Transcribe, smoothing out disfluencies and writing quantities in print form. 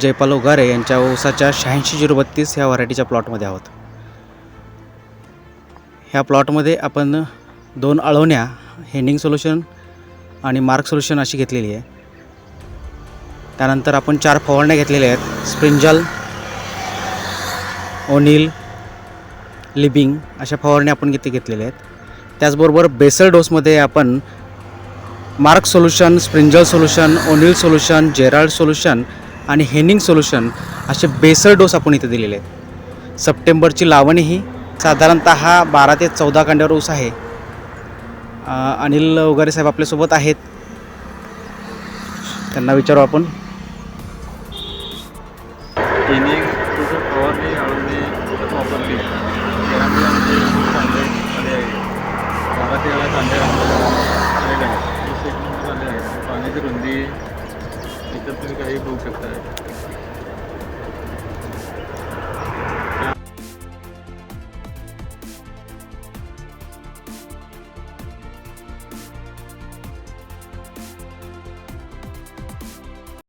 जयपाल उगारे यांच्या ऊसाच्या 86-032 ह्या व्हरायटीच्या प्लॉटमध्ये आहोत. ह्या प्लॉटमध्ये आपण 2 अळवण्या, हेनिंग सोल्युशन आणि मार्क सोल्युशन अशी घेतलेली आहे. त्यानंतर आपण 4 फवारण्या घेतलेल्या आहेत. स्प्रिंजल, ओनिल, लिबिंग अशा फवारण्या आपण इथे घेतलेल्या आहेत. त्याचबरोबर बेसल डोसमध्ये आपण Mark solution, Sprengel solution, O'Neill solution, Gerald solution आणि हेनिंग सोल्युशन असे बेसल डोस आपण इथे दिलेले आहेत. सप्टेंबरची लावणी ही साधारणतः 12 ते 14 कांड्यावर ऊस आहे. अनिल उगारे साहेब आपल्यासोबत आहेत, त्यांना विचारू आपण. हेनिंग फवारणी अळवणी वापरली त्यामुळे आमचे कांदे आले आहे. 12-13 कांदे आलेले आहेत. ऊस एक नंबर आले आहे. पाण्याची रुंदी इतर तुम्ही काही बघू शकता.